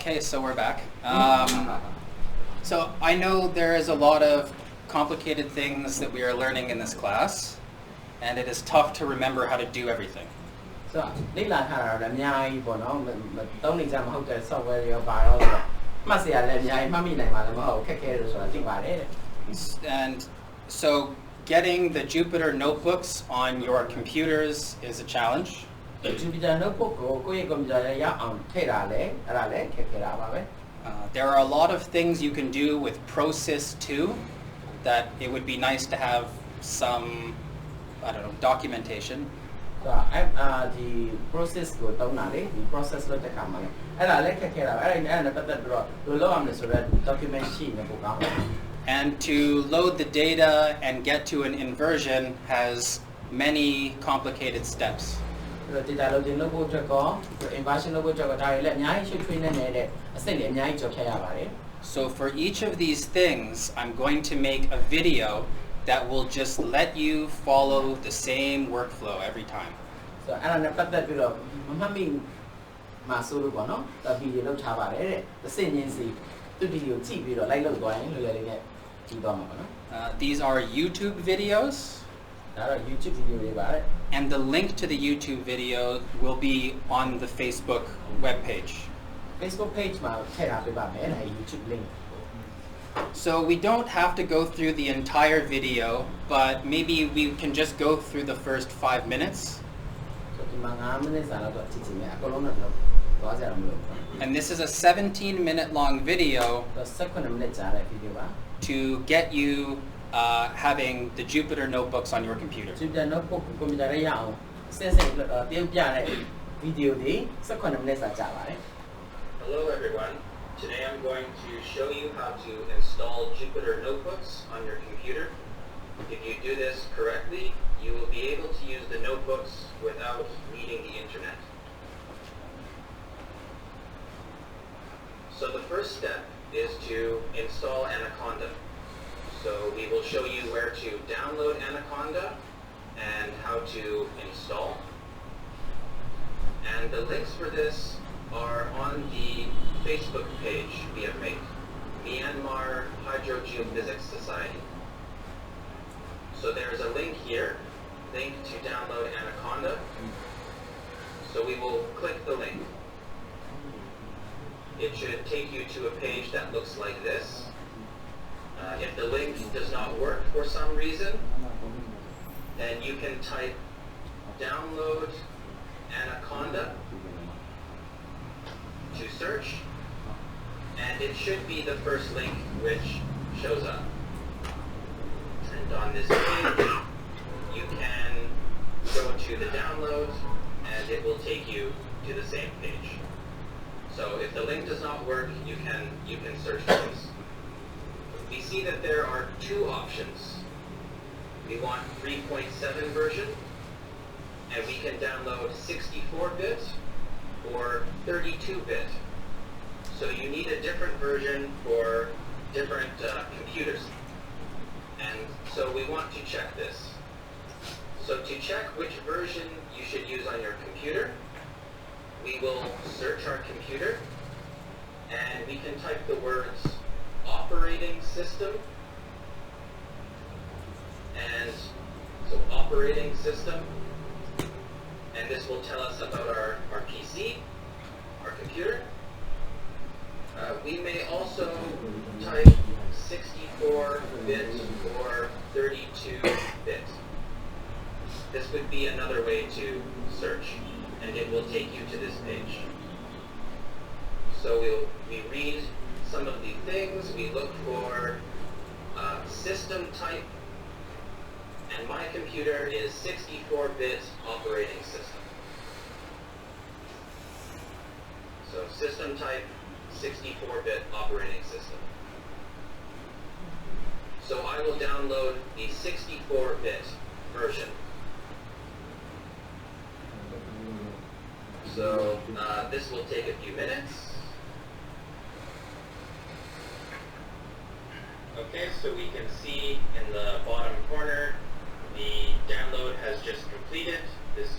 Okay, so we're back. So I know there is a lot of complicated things that we are learning in this class, and it is tough to remember how to do everything. So, and so getting the Jupyter notebooks on your computers is a challenge. There are a lot of things you can do with ProSys 2 that it would be nice to have some, I don't know, documentation. The process process and to load the data and get to an inversion has many complicated steps. So for each of these things, I'm going to make a video that will just let you follow the same workflow every time. So these are YouTube videos, and the link to the YouTube video will be on the Facebook webpage. Facebook page YouTube link. So we don't have to go through the entire video, but maybe we can just go through the first 5 minutes. And this is a 17-minute long video to get you having the Jupyter notebooks on your computer. Hello everyone. Today I'm going to show you how to install Jupyter notebooks on your computer. If you do this correctly, you will be able to use the notebooks without needing the internet. So the first step is to install Anaconda. So we will show you where to download Anaconda and how to install. And the links for this are on the Facebook page we have made, Myanmar Hydrogeophysics Society. So there's a link here, link to download Anaconda. So we will click the link. It should take you to a page that looks like this. If the link does not work for some reason, then you can type download Anaconda to search, and it should be the first link which shows up. And on this page, you can go to the download, and it will take you to the same page. So if the link does not work, you can search for this. We see that there are two options. We want 3.7 version, and we can download 64-bit or 32-bit. So you need a different version for different computers. And so we want to check this. So to check which version you should use on your computer, we will search our computer, and we can type the words operating system, and so operating system, and this will tell us about our PC, our computer. We may also type 64-bit or 32-bit. This would be another way to search, and it will take you to this page. So we read some of the things. We look for system type, and my computer is 64-bit operating system. So system type, 64-bit operating system. So I will download the 64-bit version. So this will take a few minutes. Okay, so we can see in the bottom corner the download has just completed. This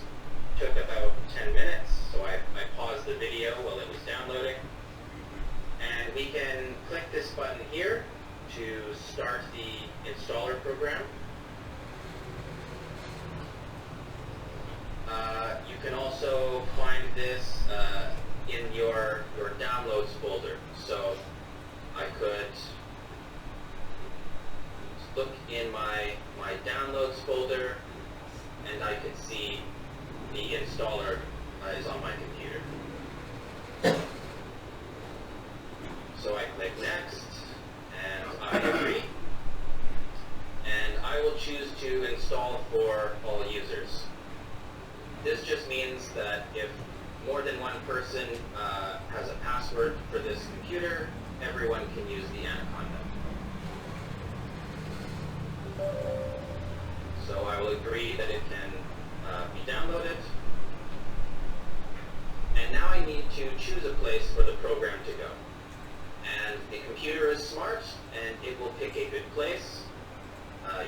took about 10 minutes, so I paused the video while it was downloading. we can click this button here to start the installer program. You can also find this in your downloads folder. So I could look in my downloads folder, and I could see the installer is on my computer. So I click next, and I agree. And I will choose to install for all users. This just means that if more than one person has a password for this computer, everyone can use the Anaconda. So I will agree that it can be downloaded. And now I need to choose a place for the program to go. And the computer is smart, and it will pick a good place.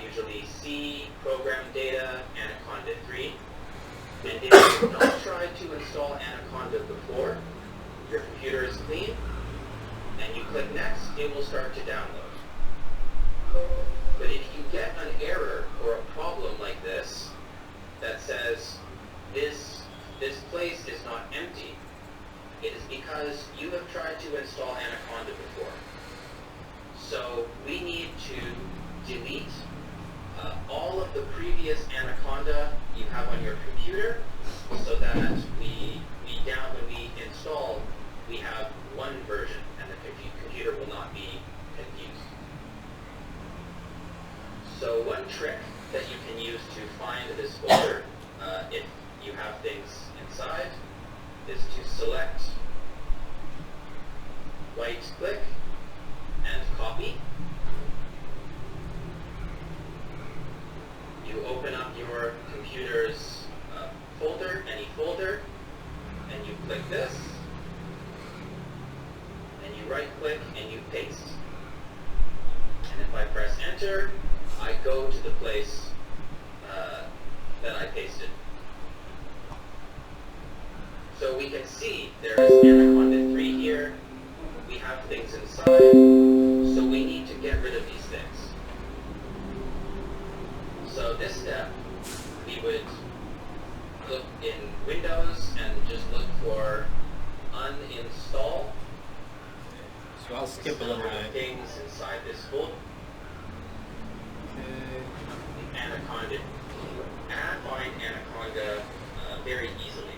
Usually C, program data, Anaconda 3. And if you've not tried to install Anaconda before, your computer is clean, and you click next, it will start to download. But if you get an error or a problem like this that says this place is not empty, it is because you have tried to install Anaconda before. So we need to delete all of the previous Anaconda you have on your computer, so that when we install, we have one version, and the computer will not be confused. So one trick that you can use to find this folder, if you have things inside, is to select, right-click, and copy. You open up your computer's folder, any folder, and you click this, and you right-click and you paste. And if I press enter, I go to the place that I pasted. So we can see there is Anaconda 3 here. We have things inside, so we need to get rid of these things. So this step, we would look in Windows and just look for uninstall. So I'll skip a little bit. Things inside this folder. Anaconda. And I find Anaconda very easily.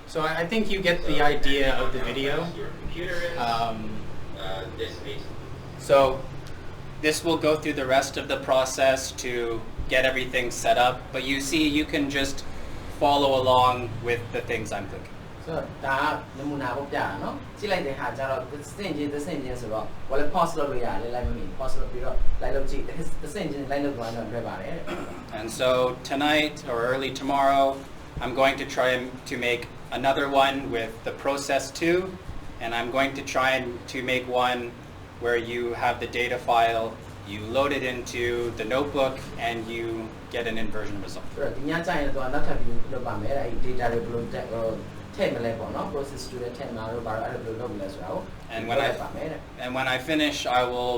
So I think you get the idea of the video. Your computer is this page. So this will go through the rest of the process to get everything set up, but you see you can just follow along with the things I'm clicking. So ဒါကနမူနာပေါ့ပြတာเนาะကြည့်လိုက်တဲ့ဟာကျတော့စင့်ချင်းဆိုတော့ဘာလဲ pause လုပ်လို့ရတယ်လိုက်မမြင် pause လုပ်ပြီးတော့လိုက်လုပ်ကြည့်စင့်ချင်းလိုက်လုပ်သွားတော့တွေ့ပါတယ် And so tonight or early tomorrow, I'm going to try to make another one with the process 2, and I'm going to try to make one where you have the data file, you load it into the notebook, and you get an inversion result. ဆိုတော့ဒီညကျရင်တော့နောက်ထပ်ပြီးလုပ်ပါမယ်အဲ့ဒီ data တွေဘယ်လိုထည့်မလဲပေါ့နော် process 2နဲ့ထည့်မှာတော့ဘာလို့အဲ့လိုလုပ်မလဲဆိုတာကို And when I finish, I will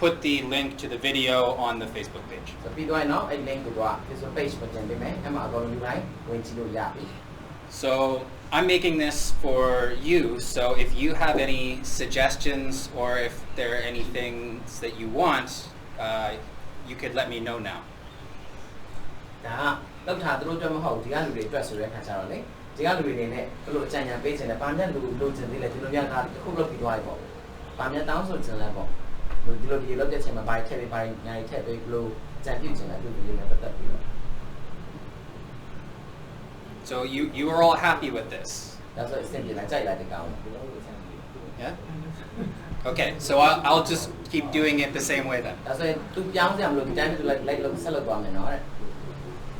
put the link to the video on the Facebook page. ဆိုပြီးတော့เนาะအဲ့ link ကိုတော့ Facebook page မှာတင်ပေးမယ်အဲ့မှာအကုန်လုံးယူလိုက်ဝင်ကြည့်လို့ရပြီ So I'm making this for you, so if you have any suggestions or if there are any things that you want, you could let me know now. ဒါလောက်ထားသူတို့အတွက်မဟုတ်ဒီကလူတွေအတွက်ဆိုတဲ့ခါကျတော့လေဒီကလူတွေနေနဲ့ဘယ်လိုအကြံဉာဏ်ပေးချင်လဲဘာမှလိုချင်သေးလဲဒီလိုများကတစ်ခုလုပ်ပြီးသွားပြီပေါ့ဘာမှတောင်းဆိုချင်လဲပေါ့ဒီလိုဒီလောက်တဲ့ချိန်မှာဘာထည့်ပေးဘာညာထည့်ပေးဘယ်လိုကြံပြုချင်လဲဒီလိုနဲ့ပတ်သက်ပြီးတော့ So you are all happy with this? That's what it's simply like. Yeah? Okay, so I'll just keep doing it the same way then. That's why tu piang siam lo time to like lo sa lo ba me no.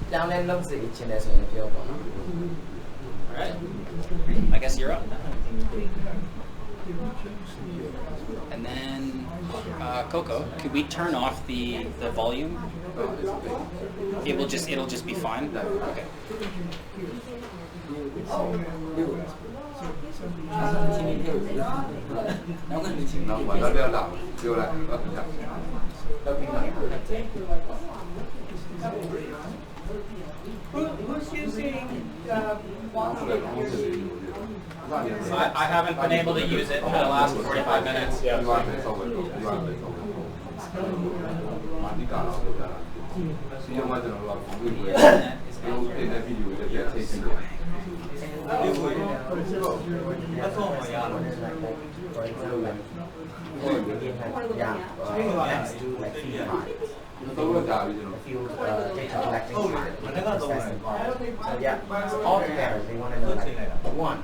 Piang le lo si chin le so yin pyo po no. All right. I guess you're up. And then, Coco, could we turn off the volume? It'll just be fine. Okay. Who's using Monster? I haven't been able to use it for the last 45 minutes. Field data collecting part. So yeah, all together they want to know like one.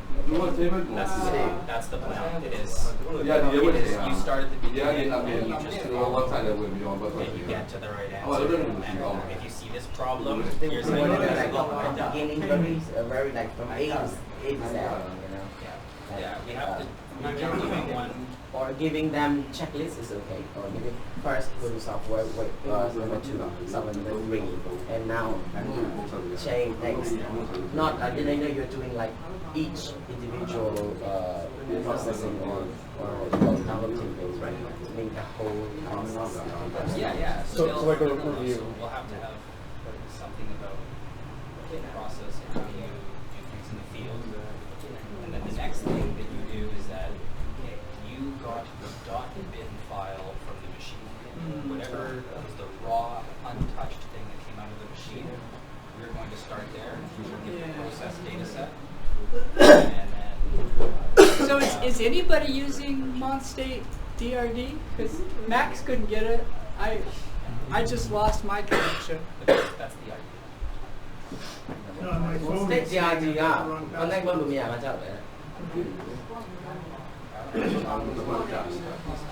That's the plan. It is. You start at the beginning and you just follow and you get to the right answer. And if you see this problem, here's They how you want to do know it. like from beginning very like from A to Z, Yeah, we have to. We're doing one. Or giving them checklist is okay. Or giving first go to software, number 2, software number 3, and now change next. Not I didn't know you're doing like each individual processing or download tables, right? To make the whole process. Yeah. So like a review. We'll have to have something about the process and how you do things in the field. And then the next thing that you do is that you got the .bin file from the machine. Whatever was the raw, untouched thing that came out of the machine, we're going to start there and get the process data set. And then, So is anybody using Monstate DRD? Because Max couldn't get it. I just lost my connection. that's the idea. State DRD က online လုပ်လို့မရမှာကြောက်တယ်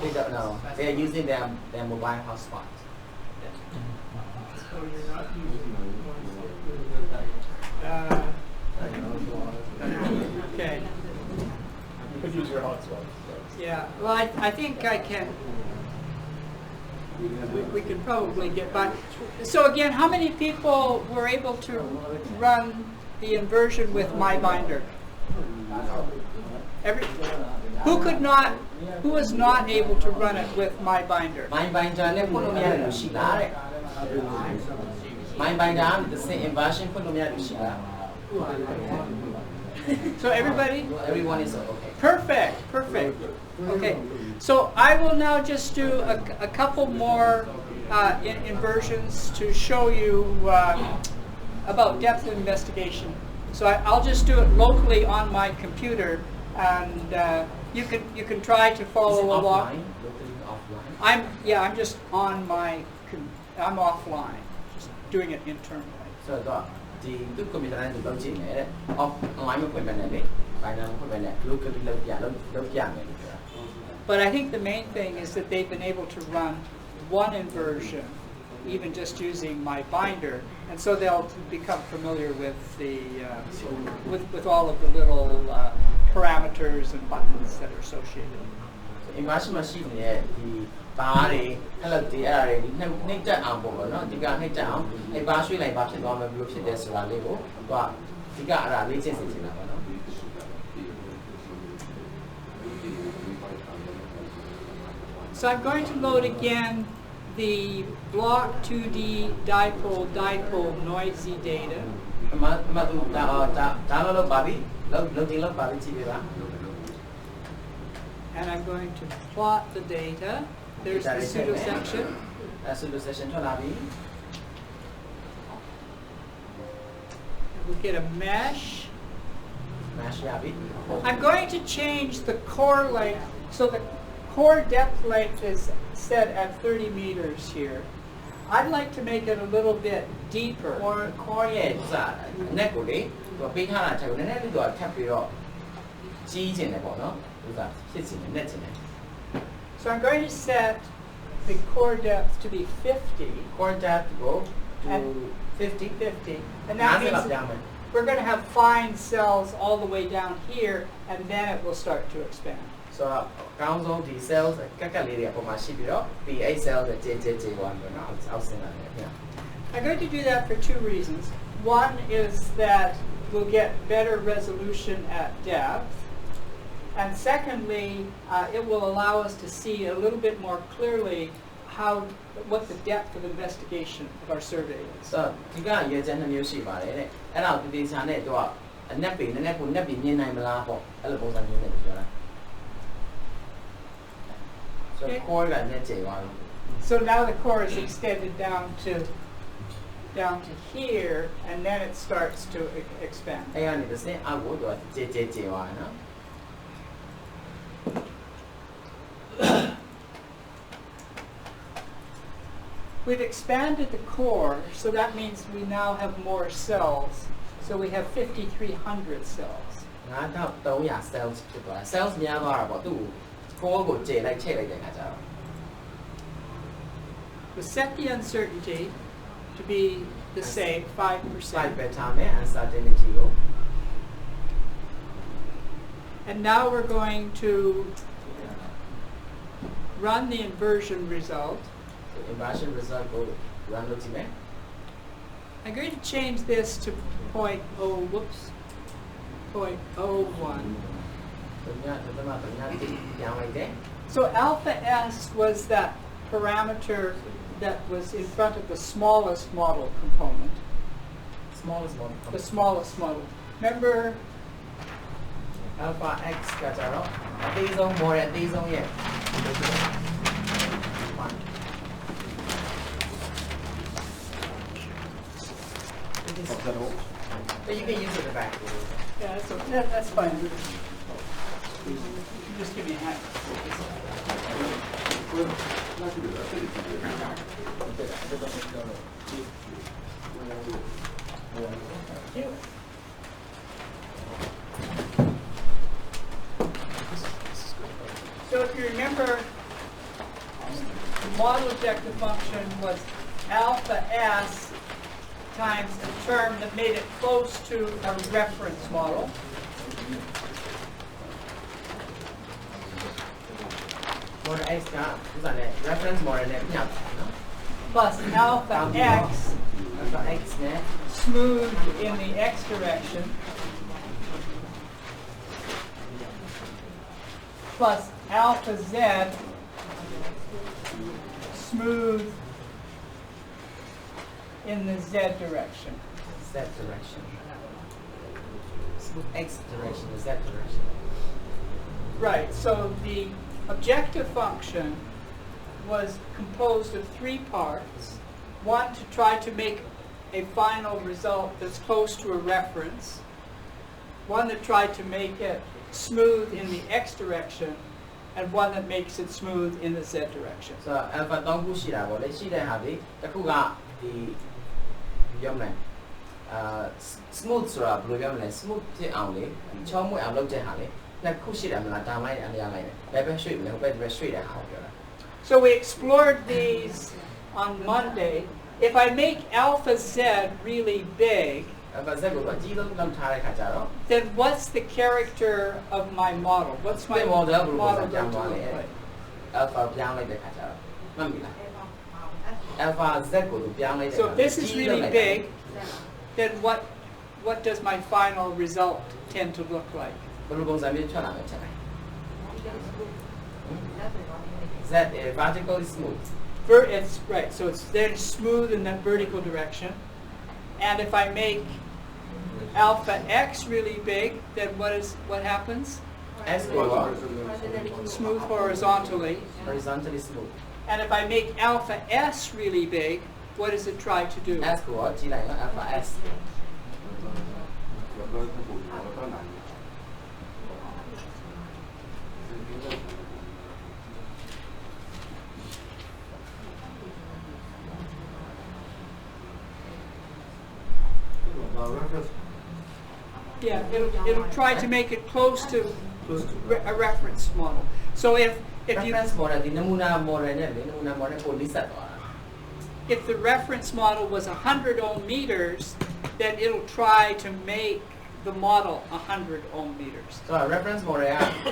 They don't know. They are using their mobile hotspot. Okay. You could use your hotspot. Yeah. Well, I think I can. We could probably get by. So again, how many people were able to run the inversion with my binder? Who was not able to run it with my binder? My binder နဲ့ဖွင့်လို့မရတဲ့လူရှိလားတဲ့ My binder က the same inversion ဖွင့်လို့မရတဲ့လူရှိလား So everybody? Everyone is okay. Perfect. Okay. So I will now just do a couple more inversions to show you about depth of investigation. So I'll just do it locally on my computer, and you can try to follow along. Offline? I'm just on I'm offline, just doing it internally. So ဒီသူ computer နဲ့သူလုပ်ကြည့်မယ်တဲ့ online မဖွင့်မယ်နဲ့လေ binder မဖွင့်မယ်နဲ့ locally လုပ်ပြမယ်လို့ပြောတာ But I think the main thing is that they've been able to run one inversion, even just using my binder, and so they'll become familiar with the with all of the little parameters and buttons that are associated. Inversion မှာရှိနေတဲ့ဒီဘားတွေအဲ့လိုဒီအဲ့ဒါတွေနှိမ့်တက်အောင်ပေါ့ဗောနော်ဒီကနှိမ့်တက်အောင်အဲ့ဘားရွှေ့လိုက်ဘာဖြစ်သွားမယ်ဘယ်လိုဖြစ်တယ်ဆိုတာလေးကိုသူကဒီကအဲ့ဒါလေ့ကျင့်စေချင်တာပေါ့နော် So I'm going to load again the block 2D dipole noisy data. အမသူဒါလောက်ပါပြီလောက်ပါပြီကြည့်ပြပါ And I'm going to plot the data. There's the pseudo section. Pseudo section ထွက်လာပြီ We'll get a mesh. mesh ရပြီ I'm going to change the core length. So the core depth length is set at 30 meters here. I'd like to make it a little bit deeper. core ရဲ့စအနက်ကိုလေသူပေးထားတာချက်ကိုနည်းနည်းလေးတော့ထပ်ပြီးတော့ကြီးကျင်တယ်ပေါ့နော်သူကဖြစ်ချင်တယ်နဲ့ချင်တယ် So I'm going to set the core depth to be 50. core depth ကို to And 50 And that means 50 down there. we're going to have fine cells all the way down here, and then it will start to expand. So ကောင်းဆုံးဒီ cells ကက်ကက်လေးတွေအပေါ်မှာရှိပြီးတော့ P8 cells နဲ့ J1 ပေါ့နော်အောက်ဆင်းလာတယ်ခင်ဗျာ I'm going to do that for two reasons. One is that we'll get better resolution at depth. And secondly, it will allow us to see a little bit more clearly what the depth of investigation of our survey is. So ဒီကရေချမ်းနှမျိုးရှိပါတယ်တဲ့အဲ့ဒါကိုတည်ချာနဲ့တော့အနက်ပေနည်းနည်းကိုနက်ပြီးမြင်နိုင်မလားပေါ့အဲ့လိုပုံစံမျိုးနဲ့ပြောတာ So core ကနဲ့ကျေသွားပြီ So now the core is extended down to here, and then it starts to expand. အဲ့ကနေတစ်ဆင့်အောက်ကိုတော့ကျေသွားတယ်နော် We've expanded the core, so that means we now have more cells. So we have 5,300 cells. 9300 cells ဖြစ်သွားတယ် cells များသွားတာပေါ့သူ့ core ကိုကျေလိုက်ချိန်လိုက်တဲ့အခါကျတော့ We set the uncertainty to be the same, 5%. 5 ပဲထားမယ် uncertainty ကို And now we're going to run the inversion result. So inversion result ကို run လုပ်ကြည့်မယ် I'm going to change this to 0.01. ပြောင်းလိုက်တယ် So alpha S was that parameter that was in front of the smallest model component. smallest one The smallest model. Remember, alpha x ကကြတော့အသေးဆုံး model အသေးဆုံးရဲ့ But you can use it back. yeah, that's fine. You just give me a hand. So if you remember, the model objective function was alpha S times a term that made it close to a reference model. Model x ကဥစားနဲ့ reference model နဲ့မျှတယ်နော် Plus alpha X alpha x နဲ့ smooth in the X direction. Plus alpha Z smooth in the Z direction. z direction. Smooth x direction, the z direction. Right, so the objective function was composed of three parts. One, to try to make a final result that's close to a reference. One that tried to make it smooth in the X direction, and one that makes it smooth in the Z direction. So alpha 3ခုရှိတာပေါ့လေရှိတဲ့ဟာဒီတစ်ခုကဒီပြောမလဲsmooth ဆိုတာဘယ်လိုပြောမလဲ smooth ဖြစ်အောင်လေချောမွေ့အောင်လုပ်တဲ့ဟာလေနှစ်ခုရှိတယ်မလားဒါမှလည်းအလျားလိုက်တယ်ဘယ်ပဲရွှေ့မလဲဟိုဘက်ဒီဘက်ရွှေ့တဲ့ဟာကိုပြောတာ So we explored these on Monday. If I make alpha Z really big, alpha z ကိုအကြီးဆုံးလောက်ထားတဲ့ခါကျတော့ then what's the character of my model? What's my The model will model be going to down look one, like? alpha ပြောင်းလိုက်တဲ့ခါကျတော့မှတ်ပြီလား alpha z ကိုသူပြောင်းလိုက်တဲ့ So if this is really big, then what does my final result tend to look like? ဘယ်လိုပုံစံမျိုးထွက်လာမလဲချက်လိုက် z is vertically smooth It's right, so it's then smooth in that vertical direction. And if I make alpha X really big, then what happens? s ကိုတော့ Smooth horizontally. horizontally smooth And if I make alpha S really big, what does it try to do? s ကိုတော့ကြည့်လိုက်နော် alpha s Yeah, it'll try to make it close to a reference model. So if you reference model ဒီနမူနာ model နဲ့လေနမူနာ model ကိုလိဆက်သွားတာ if the reference model was 100 ohm meters, then it'll try to make the model 100 ohm meters. So reference model က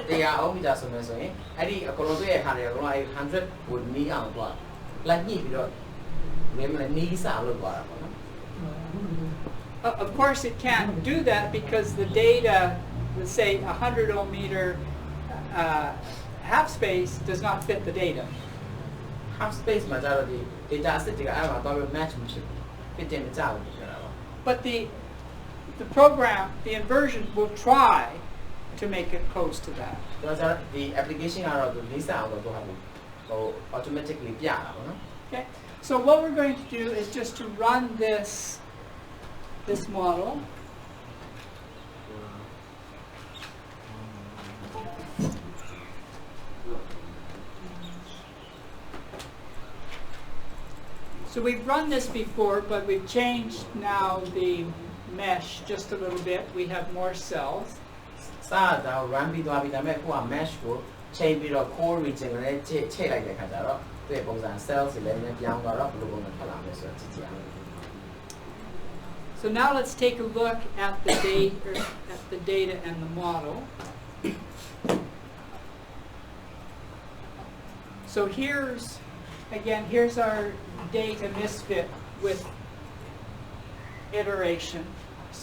100 ohm meter ဆိုမယ်ဆိုရင်အဲ့ဒီအကုန်လုံးတွေ့ရခါတွေအကုန်လုံးအဲ့100ကိုနီးအောင်သွားလိုက်ညှိပြီးတော့မင်းမလည်းနီးစားလို့သွားတာပေါ့နော် Of course, it can't do that because the data, let's say 100 ohm meter half space, does not fit the data. half space မှာကျတော့ဒီ data set တွေကအဲ့မှာတော့ match မရှိဘူး fit တယ်မကြဘူးပြောတာပါ But the program, the inversion, will try to make it close to that. ဒါဆိုတော့ဒီ application ကတော့ဒီ list အောင်တော့ဟာဘူးဟို automatically ပြတာပေါ့နော် Okay. So what we're going to do is just to run this model. So we've run this before, but we've changed now the mesh just a little bit. We have more cells. စားတော့ run ပြီးသွားပြီဒါပေမဲ့ကိုက mesh ကိုချိန်ပြီးတော့ core region ကိုလည်းချိန်လိုက်တဲ့ခါကျတော့သူ့ပုံစံ cells တွေလည်းပြောင်းသွားတော့ဘယ်လိုပုံစံထွက်လာမလဲဆိုတော့ကြည့်ကြည့်အောင် So now let's take a look at the data and the model. So here's our data misfit with iteration.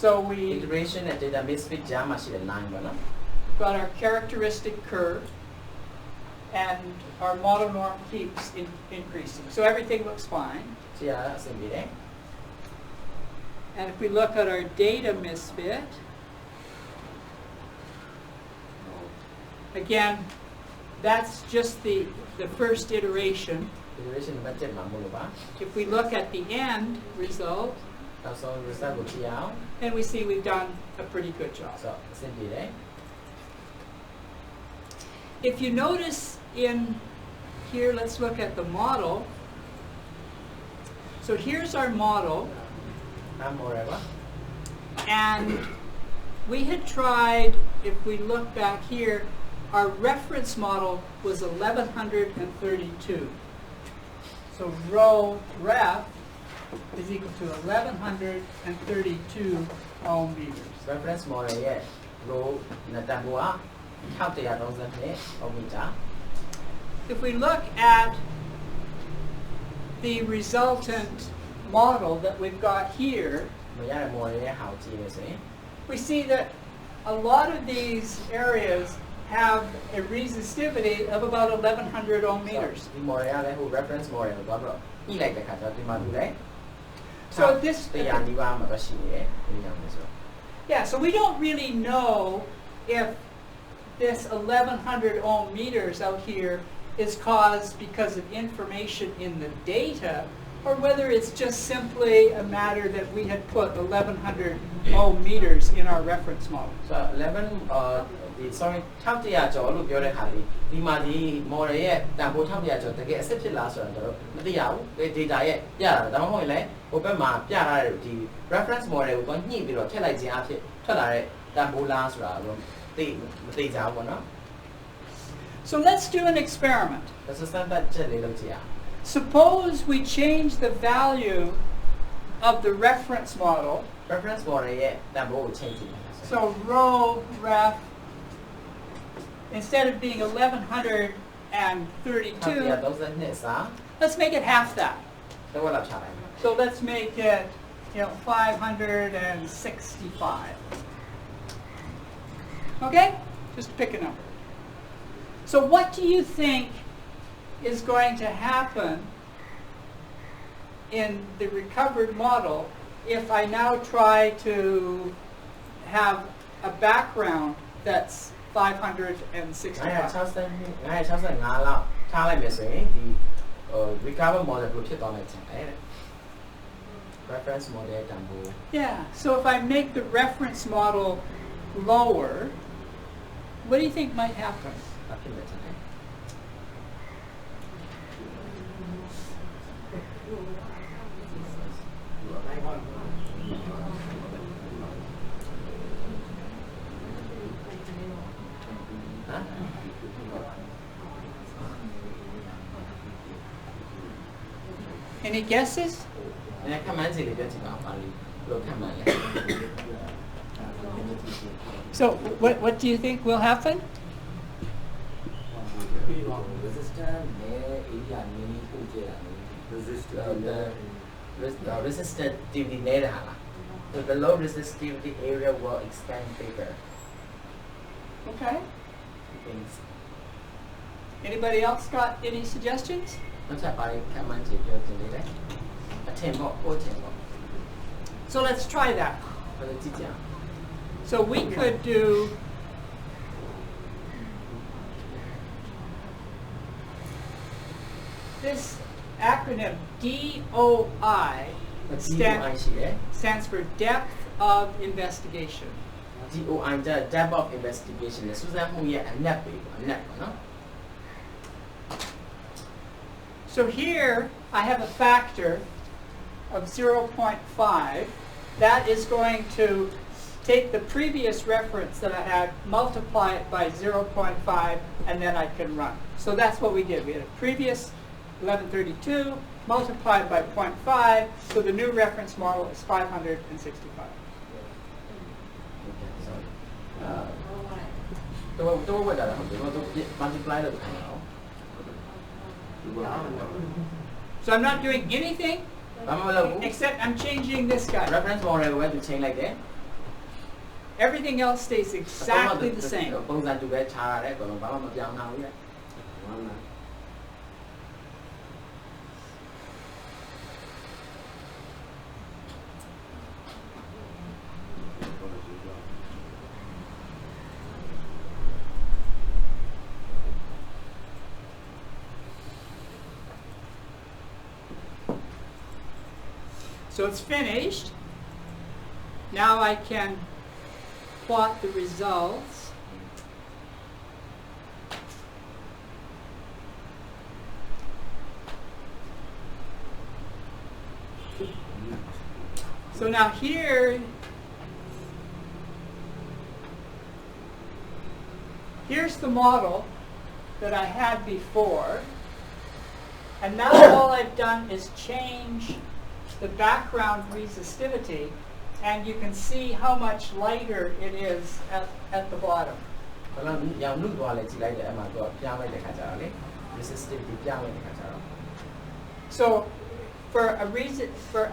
So we iteration နဲ့ data misfit ကြားမှာရှိတဲ့ line ပေါ့နော် got our characteristic curve, and our model norm keeps increasing. So everything looks fine. ကြည့်ရတာအဆင်ပြေတယ် And if we look at our data misfit, again, that's just the first iteration. iteration နံပါတ်7မှာမလို့ပါ If we look at the end result, နောက်ဆုံး result ကိုကြည့်အောင် then we see we've done a pretty good job. ဆိုတော့အဆင်ပြေတယ် If you notice in here, let's look at the model. So here's our model, model ပါ and we had tried, if we look back here, our reference model was 1132. So rho ref is equal to 1132 ohm meters. reference model ရဲ့ row နဲ့တန်ဖိုးက 1132 ohm meter If we look at the resultant model that we've got here, မရတဲ့ model ရဲ့ဟာကိုကြည့်နေဆိုရင် we see that a lot of these areas have a resistivity of about 1100 ohm meters. ဒီ model ကလည်းဟို reference model ကိုသွားပြီးတော့ညှိလိုက်တဲ့ခါကျတော့ဒီမှာดูလဲ So this တရားနီးပါးမှာပဲရှိနေတယ်ဒီညမှာဆို Yeah, so we don't really know if this 1100 ohm meters out here is caused because of information in the data, or whether it's just simply a matter that we had put 1100 ohm meters in our reference model. so 11 sorry 1100ကျော်လို့ပြောတဲ့ခါလေးဒီမှာဒီ model ရဲ့တန်ဖိုး1100ကျော်တကယ်အစစ်ဖြစ်လားဆိုတော့ကျွန်တော်မသိရဘူးဒီ data ရဲ့ပြတာဒါမှမဟုတ်ရင်လည်းဟိုဘက်မှာပြထားတဲ့ဒီ reference model ကိုညှိပြီးတော့ထည့်လိုက်ခြင်းအဖြစ်ထွက်လာတဲ့တန်ဖိုးလားဆိုတာတော့မသိကြဘူးပေါ့နော် So let's do an experiment. ဒါဆိုစမ်းသပ်ချက်လေးလုပ်ကြည့်အောင် Suppose we change the value of the reference model. reference model ရဲ့တန်ဖိုးကိုချိန်ကြည့်ပါ So rho ref, instead of being 1132, 1232စာ let's make it half that. တော့လောက်ချလိုက် So let's make it, 565. Okay? Just pick a number. So what do you think is going to happen in the recovered model if I now try to have a background that's 565? 965လောက်ထားလိုက်မယ်ဆိုရင်ဒီ recover model ကိုဖြစ်သွားမယ်ထင်တယ် reference model တန်ဖိုး Yeah, so if I make the reference model lower, what do you think might happen? ဖြစ်မယ်ထင်တယ် Any guesses? ခက်မှန်းစီလေးပြောကြည့်ပါဦးပါလိဘယ်လိုခက်မှန်းလဲ So what do you think will happen? Resistance နဲ့ area နည်းနည်းပို့ကြတာနည်း resistivity နဲ့တာလား So the low resistivity area will expand bigger. Okay. Anybody else got any suggestions? နောက်ထပ်ပါခန့်မှန်းချက်ပြောတင်နေတယ်အထင်ပေါ့ပို့ထင်ပေါ့ So let's try that. ဘယ်လိုကြည့်ကြအောင် So we could do this acronym DOI DOI ရှိတယ် stands for Depth of Investigation. DOI ကျ depth of investigation နဲ့စူးစမ်းမှုရဲ့အနက်ပဲပေါ့အနက်ပေါ့နော် So here I have a factor of 0.5. That is going to take the previous reference that I had, multiply it by 0.5, and then I can run. So that's what we did. We had a previous 1132 multiplied by 0.5, so the new reference model is 565. တော့ဝတ်တာဟုတ်တယ်တော့ multiply လုပ်ခိုင်းတာ So I'm not doing anything ဘာမှမလုပ်ဘူး except I'm changing this guy. reference model ကိုပဲသူ change လိုက်တယ် Everything else stays exactly the same. ပုံစံတူပဲခြားရတယ်အကုန်လုံးဘာမှမပြောင်းတာဘူးလေ So it's finished. Now I can plot the results. So now here's the model that I had before. And now all I've done is change the background resistivity, and you can see how much lighter it is at the bottom. ဘယ်လိုရောင်လူသွားလဲကြည့်လိုက်တယ်အမှတော့ပြောင်းလိုက်တဲ့ခါကျတော့လေ resistivity ပြောင်းလိုက်တဲ့ခါကျတော့ So for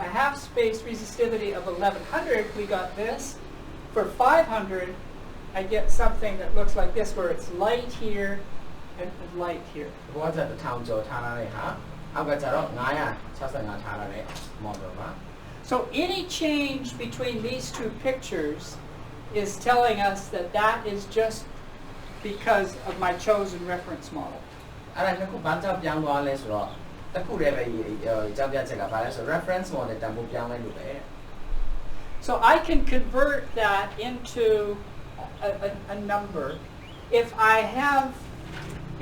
a half space resistivity of 1100, we got this. For 500, I get something that looks like this, where it's light here and light here. ဘောကတစ်ထောင်ကျော်ထားလာတဲ့ဟာအောက်ကကျတော့965ထားလာတဲ့ model ပါ So any change between these two pictures is telling us that that is just because of my chosen reference model. အဲ့ဒါနှစ်ခုဘာကြောင့်ပြောင်းသွားလဲဆိုတော့တစ်ခုတည်းပဲကြောက်ပြချက်ကဘာလဲဆို reference model တန်ဖိုးပြောင်းလိုက်လို့ပဲ So I can convert that into a number. If I have,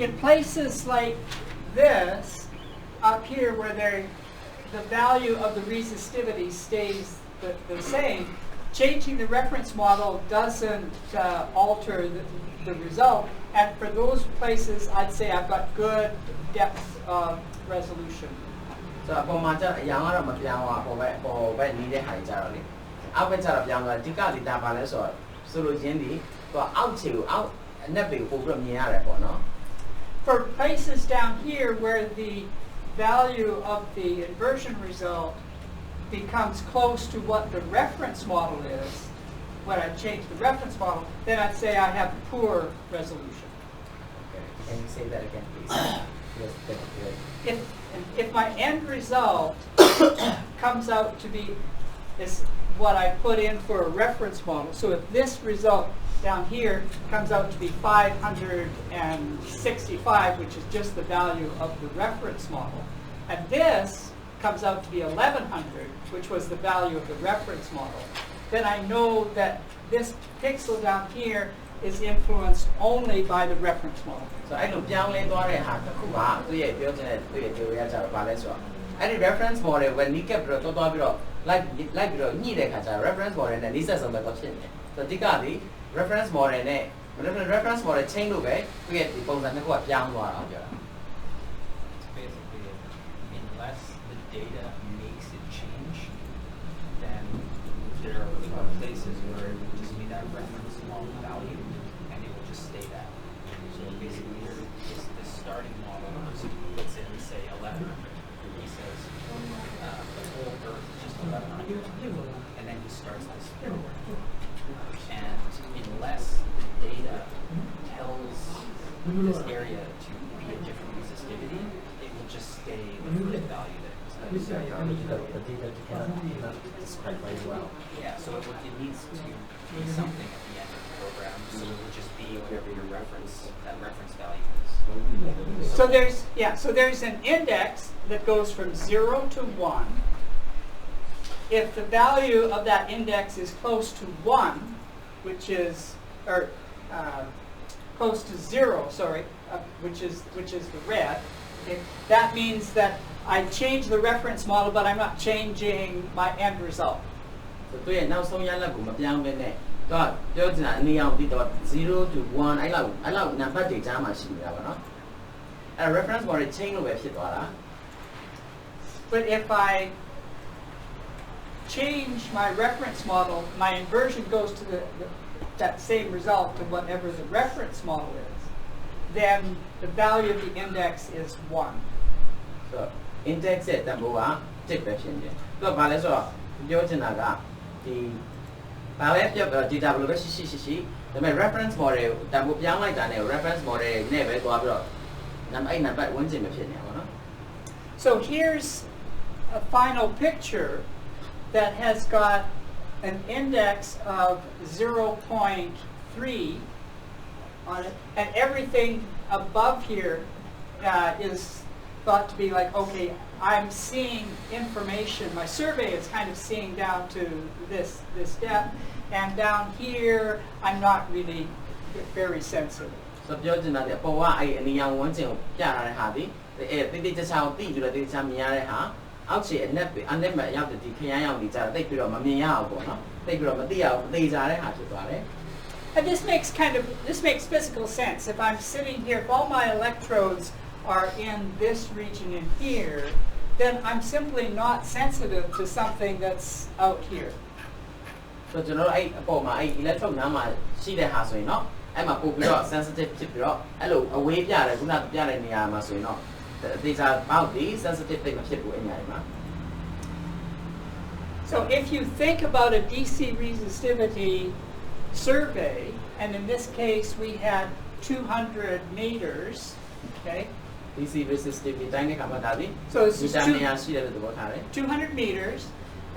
in places like this, up here where the value of the resistivity stays the same, changing the reference model doesn't alter the result. And for those places, I'd say I've got good depth of resolution. So အပေါ်မှာကျအရောင်ကတော့မပြောင်းဘူးအပေါ်ပဲနေတဲ့ဟာကြတော့လေအောက်ပဲကျတော့ပြောင်းသွားဒီကဒီတာပါလဲဆိုတော့ဆိုလိုရင်းဒီသူအောက်ခြေကိုအောက်အနက်ပေကိုပို့ပြီးမြင်ရတယ်ပေါ့နော် For places down here where the value of the inversion result becomes close to what the reference model is, when I change the reference model, then I'd say I have poor resolution. Okay. Can you say that again, please? Yes, good. If my end result comes out to be is what I put in for a reference model, so if this result down here comes out to be 565, which is just the value of the reference model, and this comes out to be 1100, which was the value of the reference model, then I know that this pixel down here is influenced only by the reference model. So အဲ့လိုပြောင်းလဲသွားတဲ့ဟာတစ်ခုကသူ့ရဲ့ပြောချင်တဲ့သူ့ရဲ့ theory ကကျတော့ဘာလဲဆိုတော့အဲ့ဒီ reference model ကိုနီးကပ်ပြီးတော့သွားပြီးတော့ like ပြီးတော့ညှိတဲ့ခါကျတော့ reference model နဲ့နီးစပ်ဆုံးပဲတော့ဖြစ်နေတယ်။ဆိုတော့ဒီကဒီ reference model နဲ့ reference model change လို့ပဲသူ့ရဲ့ဒီပုံစံတစ်ခုကပြောင်းသွားတာပြောတာ Basically, unless the data makes it change, then there are places where it would just be that reference long value, and it will just stay that. So basically, this starting model puts in, say, 1100. He says the whole Earth is just 1100, and then he starts this build. And unless the data tells this area to be a different resistivity, it will just stay the first value that it was. The data cannot describe very well. Yeah, so it needs to be something at the end of the program, so it will just be whatever your that reference value is. So there's an index that goes from 0 to 1. If the value of that index is close to 1, which is close to 0, sorry, which is the red, okay, that means that I change the reference model, but I'm not changing my end result. So သူရဲ့နောက်ဆုံးရလဒ်ကိုမပြောင်းဘဲနဲ့သူကပြောချင်တာအနည်းအောင်ပြီးတော့0 to 1အဲ့လောက်နံပါတ်တွေကြားမှာရှိနေတာပါနော်အဲ့ reference model change လို့ပဲဖြစ်သွားတာ But if I change my reference model, my inversion goes to that same result to whatever the reference model is, then the value of the index is 1. So index ရဲ့တန်ဖိုးက1ပဲဖြစ်နေတယ်သူကဘာလဲဆိုတော့ပြောချင်တာကဒီဘာပဲပြော data ဘယ်လိုပဲရှိဒါပေမဲ့ reference model တန်ဖိုးပြောင်းလိုက်တာနဲ့ reference model နဲ့ပဲသွားပြီးတော့နံပါတ်ဝန်းကျင်ပဲဖြစ်နေတာပေါ့နော် So here's a final picture that has got an index of 0.3 on it, and everything above here is thought to be like, okay, I'm seeing information. My survey is kind of seeing down to this depth, and down here I'm not really very sensitive. So ပြောချင်တာကအပေါ်ကအဲ့အနီရောင်ဝန်းကျင်ကိုပြထားတဲ့ဟာဒီတိကျချာကိုသိပြီးတော့တိကျချာမြင်ရတဲ့ဟာအောက်ခြေအနက်မှာရောက်တဲ့ဒီခရမ်းရောင်တွေကြာတိတ်ပြီးတော့မမြင်ရအောင်ပေါ့နော်တိတ်ပြီးတော့မသိရအောင်သိကြတဲ့ဟာဖြစ်သွားတယ် And this makes physical sense. If I'm sitting here, if all my electrodes are in this region in here, then I'm simply not sensitive to something that's out here. So ကျွန်တော်အဲ့အပေါ်မှာအဲ့ electrode နားမှာရှိတဲ့ဟာဆိုရင်เนาะအဲ့မှာပို့ပြီးတော့ sensitive ဖြစ်ပြီးတော့အဲ့လိုအဝေးပြတယ်ခုနကပြတဲ့နေရာမှာဆိုရင်เนาะဒီစာပေါက်ဒီ sensitive တိတ်မဖြစ်ဘူးအညာမှာ So if you think about a DC resistivity survey, and in this case we had 200 meters, okay? DC resistivity တိုင်းတဲ့ခါမှာဒါဒီ So this is နေရာရှိတယ်လို့သဘောထားတယ် 200 meters,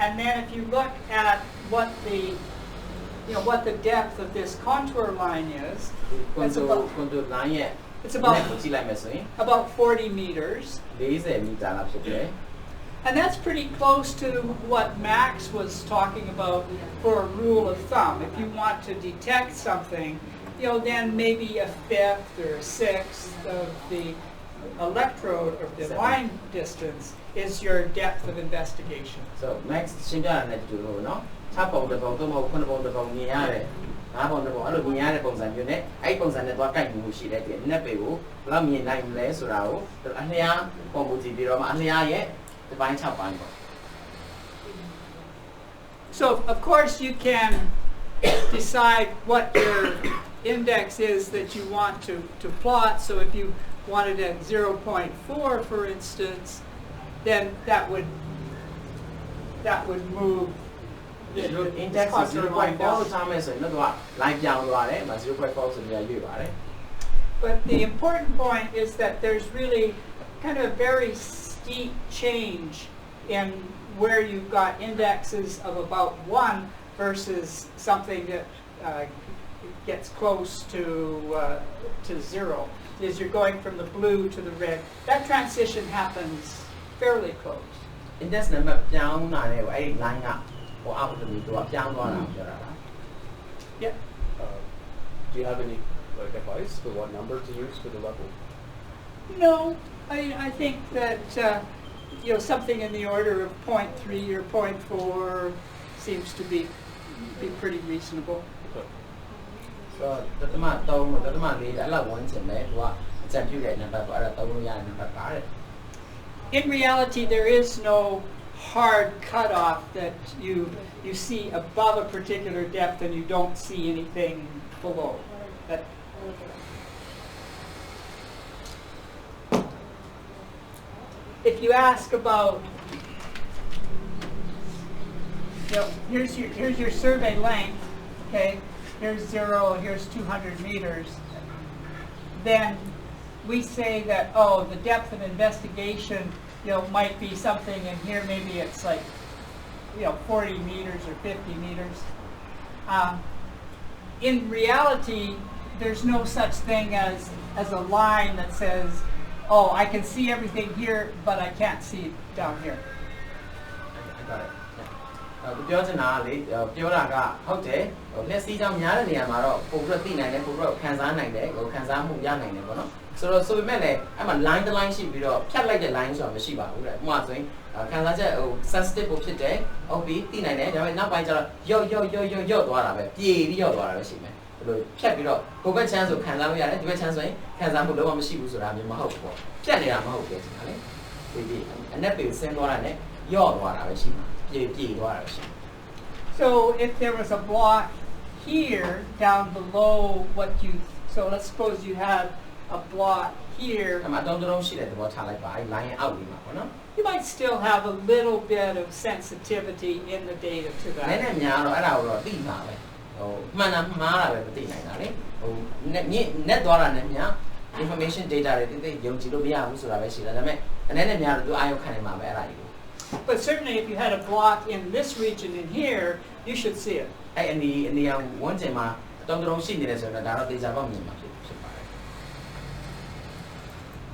and then if you look at what the depth of this contour line is, contour line ရဲ့ it's about ကိုကြည့်လိုက်မယ်ဆိုရင် about 40 meters. 40 မီတာလောက်ဖြစ်တယ် And that's pretty close to what Max was talking about for a rule of thumb. If you want to detect something, then maybe a fifth or a sixth of the electrode of the line distance is your depth of investigation. So Max ရှင်းပြရတဲ့တူလို့เนาะ6ပုံတစ်ပုံ3ပုံ9ပုံတစ်ပုံမြင်ရတယ်5ပုံတစ်ပုံအဲ့လိုမြင်ရတဲ့ပုံစံမျိုးနဲ့အဲ့ပုံစံနဲ့သွားကိုက်မှုရှိတဲ့ဒီနက်ပေကိုဘယ်လောက်မြင်နိုင်လဲဆိုတာကိုအလျားပုံမူကြည့်ပြီးတော့မှအလျားရဲ့ဒီပိုင်း6ပိုင်းပေါ့ So of course you can decide what your index is that you want to plot. So if you wanted at 0.4 for instance, then that would move the index is contour line 0.4 down. လို့ထားမယ်ဆိုရင်တော့ line ပြောင်းသွားတယ်။0.4 ဆိုပြီးရွေ့ပါတယ် But the important point is that there's really kind of a very steep change in where you've got indexes of about 1 versus something that gets close to 0. Is you're going from the blue to the red. That transition happens fairly close. index number ပြောင်းလာတယ်အဲ့ဒီ line ကဟိုအောက်ကနေသူကပြောင်းသွားတာပြောတာလား Yeah. Do you have any advice for what number to use for the level? No, I think that something in the order of 0.3 or 0.4 seems to be pretty reasonable. So တသမ3တသမ4အဲ့လောက်ဝန်းကျင်ပဲသူကအကြံပြုတဲ့ number ပေါ့အဲ့ဒါသုံးလို့ရတဲ့ number ပါတယ် In reality, there is no hard cutoff that you see above a particular depth and you don't see anything below. That, if you ask about, here's your survey length, okay, here's 0, here's 200 meters, then we say that, oh, the depth of investigation, might be something in here, maybe it's like, 40 meters or 50 meters. In reality, there's no such thing as a line that says, oh, I can see everything here, but I can't see it down here. I got it. ပြောချင်တာလေပြောတာကဟုတ်တယ်လက်စီးကြောင်များတဲ့နေရာမှာတော့ပို့ပြီးတော့သိနိုင်တယ်ပို့ပြီးတော့ခန်းစားနိုင်တယ်ခန်းစားမှုရနိုင်တယ်ပေါ့နော်ဆိုပေမဲ့လည်းအဲ့မှာ line တစ် line ရှိပြီးတော့ဖြတ်လိုက်တဲ့ line ဆိုတာမရှိပါဘူးတဲ့ဥပမာဆိုရင်ခန်းစားချက်sensitive ကိုဖြစ်တယ်ဟုတ်ပြီသိနိုင်တယ်ဒါပေမဲ့နောက်ပိုင်းကျတော့ရော့သွားတာပဲပြေပြီးရော့သွားတာပဲရှိမယ်ဘယ်လိုဖြတ်ပြီးတော့ကိုဘက်ချမ်းဆိုခန်းစားလို့ရတယ်ဒီဘက်ချမ်းဆိုရင်ခန်းစားမှုလုံးဝမရှိဘူးဆိုတာမျိုးမဟုတ်ဘူးပေါ့ဖြတ်နေတာမဟုတ်ဘူးဆိုတာလေဒီအနက်ပေဆင်းသွားတာနဲ့ရော့သွားတာပဲရှိမှာပြေသွားတာပဲရှိမှာ So if there was a block here down below what you, so let's suppose you had a block here, you might still have a little bit of sensitivity in the data to that. Information data But certainly if you had a block in this region in here, you should see it.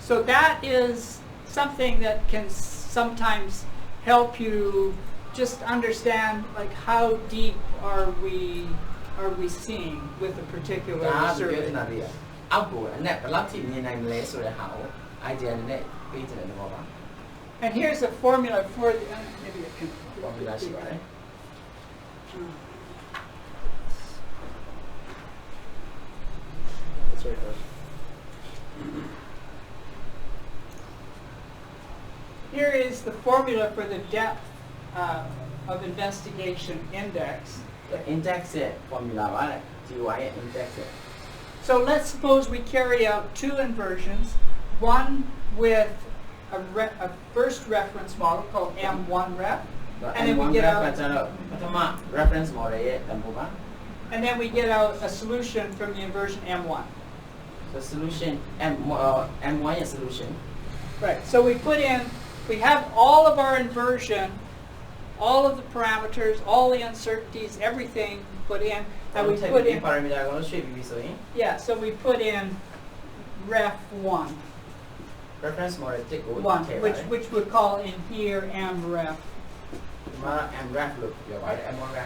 So that is something that can sometimes help you just understand like how deep are we seeing with a particular survey. And here's a formula for the, maybe I can That's right there. Here is the formula for the depth of investigation index. The index formula, right? DOI index. So let's suppose we carry out 2 inversions, one with a first reference model called M1ref, and then we get out reference model, and then we get out a solution from the inversion M1. The solution M1 is solution. Right. So we have all of our inversion, all of the parameters, all the uncertainties, everything put in, and we put in parameter. Yeah. So we put in ref 1. Reference model 1, which would call in here mref.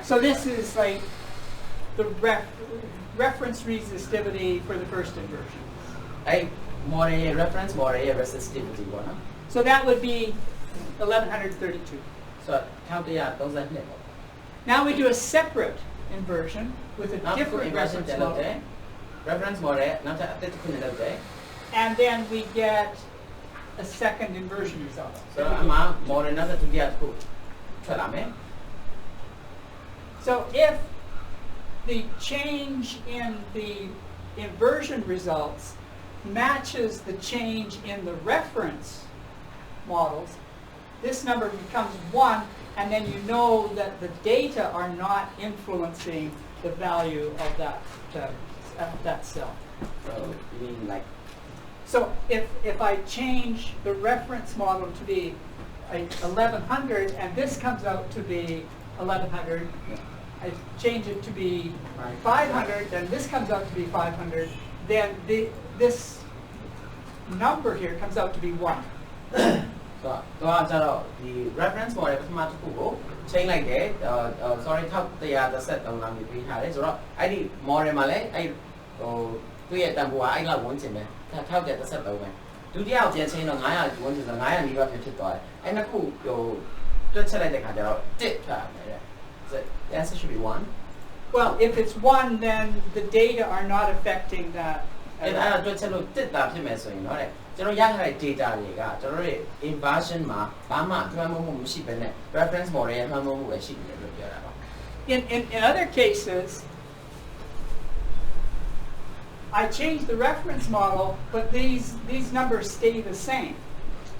So this is like the reference resistivity for the first inversion. Reference model resistivity. So that would be 1132. So now we do a separate inversion with a different reference model. Reference model And then we get a second inversion result. So if the change in the inversion results matches the change in the reference models, this number becomes 1, and then you know that the data are not influencing the value of that cell. So you mean like? So if I change the reference model to be 1100 and this comes out to be 1100, I change it to be 500 and this comes out to be 500, then this number here comes out to be 1. So the reference model change like that. Sorry, the set on the so I did more I how get the set over. Do the out there chain on I want to the Naya leave up your toy. And a cool go just select the card. The answer should be 1. Well, if it's 1, then the data are not affecting that အဲ့ဒါတော့ချက်လို့တစ်တာဖြစ်မယ်ဆိုရင်တော့တဲ့ကျွန်တော်ရထားတဲ့ data တွေကကျွန်တော်တို့ inversion မှာဘာမှအမှန်မှုမရှိဘဲနဲ့ reference model ရဲ့အမှန်မှုပဲရှိတယ်လို့ပြောတာပါ In other cases, I changed the reference model, but these numbers stay the same.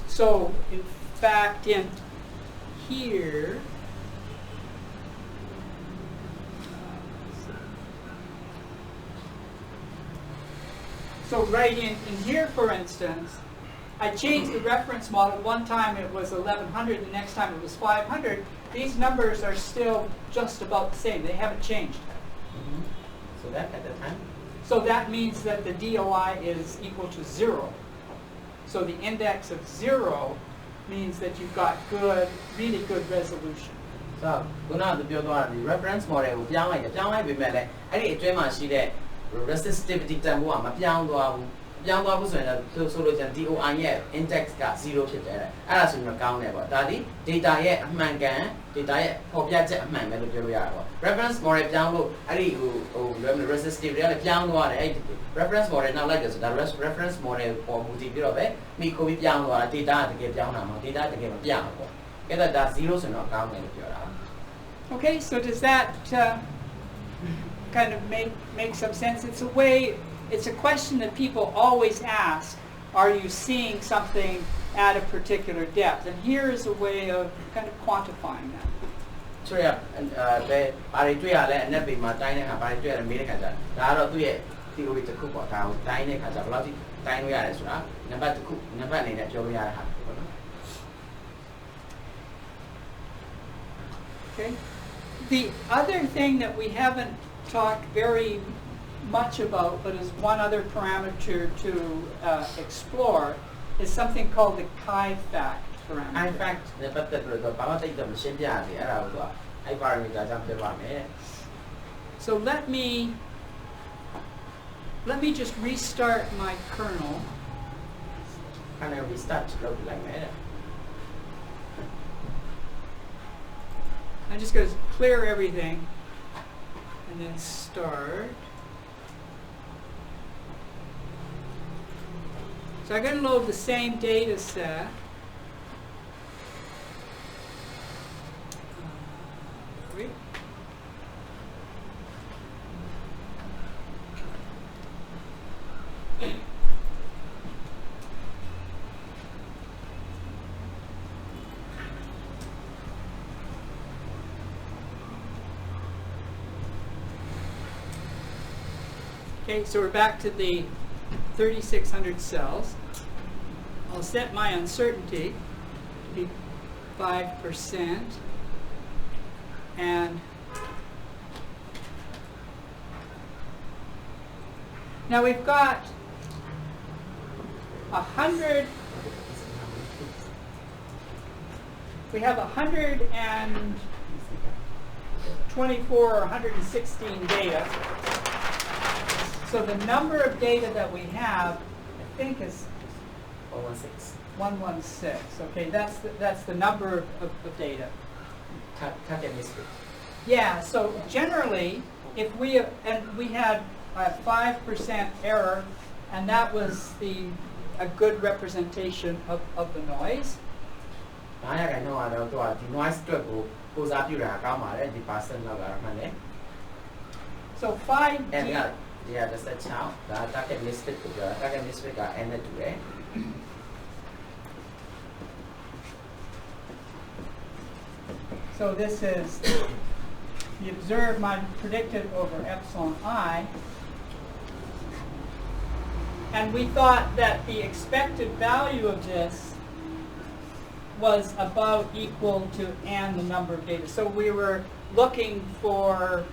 So, in fact, in here, so right in here, for instance, I changed the reference model. One time it was 1100, the next time it was 500. These numbers are still just about the same. They haven't changed. So that at the time So that means that the DOI is equal to 0. So the index of 0 means that you've got really good resolution. So ခုနကပြောသွားတာဒီ reference model ကိုပြောင်းလိုက်ပေမဲ့လည်းအဲ့ဒီအတွင်းမှာရှိတဲ့ resistivity တန်ဖိုးကမပြောင်းသွားဘူးပြောင်းသွားဖို့ဆိုရင်ဆိုလို့ကျန် DOI ရဲ့ index က0ဖြစ်တယ်အဲ့ဒါဆိုရင်ကောင်းတယ်ပေါ့ဒါဒီ data ရဲ့အမှန်ကန် data ရဲ့ပေါ်ပြချက်အမှန်ပဲလို့ပြောလို့ရတာပေါ့ reference model ပြောင်းလို့အဲ့ဒီဟို resistivity ကလည်းပြောင်းသွားတယ်အဲ့ဒီ reference model နောက်လိုက်တယ်ဆိုဒါ reference model ပေါ်မူတည်ပြီးတော့ပဲမိခိုးပြီးပြောင်းသွားတာ data ကတကယ်ပြောင်းတာမဟုတ် data တကယ်မပြောင်းဘူးပေါ့အဲ့ဒါဒါ0ဆိုရင်တော့ကောင်းတယ်လို့ပြောတာ Okay, so does that kind of make some sense? It's a question that people always ask, are you seeing something at a particular depth? And here is a way of kind of quantifying that. ဆိုရဘာတွေတွေ့ရလဲအနက်ပေမှာတိုင်းတဲ့ခါဘာတွေတွေ့ရလဲမေးတဲ့ခါကျဒါကတော့သူ့ရဲ့ theory တစ်ခုပေါ့ဒါကိုတိုင်းတဲ့ခါကျဘယ်လောက်ထိတိုင်းလို့ရတယ်ဆိုတာနံပါတ်တစ်ခုနံပါတ်အနေနဲ့ပြောလို့ရတဲ့ဟာပေါ့နော် Okay. The other thing that we haven't talked very much about, but is one other parameter to explore, is something called the chi-fact parameter. chi-fact နဲ့ပတ်သက်ပြီးတော့ဘာမှသိတော့မရှင်းပြရသေးအဲ့ဒါကိုတော့အဲ့ parameter ကြောင့်ပြောပါမယ် So let me just restart my kernel. kind of restart လုပ်လိုက်မယ် I'm just going to clear everything and then start. So I'm going to load the same data set. Okay, so we're back to the 3,600 cells. I'll set my uncertainty to be 5%. And now we've got 100. We have 124 or 116 data. So the number of data that we have, I think, is 116 116. Okay, that's the number of data. target misfit Yeah. So generally, if we had a 5% error, and that was a good representation of the noise. 9ရာခိုင်နှုန်းကတော့သူကဒီ noise အတွက်ကိုကိုစားပြုတာကောင်းပါတယ်ဒီ percent လောက်ကတော့မှန်တယ် So 5D. and yeah that's a chart ဒါ target misfit ကိုပြောတာ target misfit က n နဲ့တူတယ် So this is the observed mod predicted over epsilon I. And we thought that the expected value of this was about equal to n the number of data. So we were looking for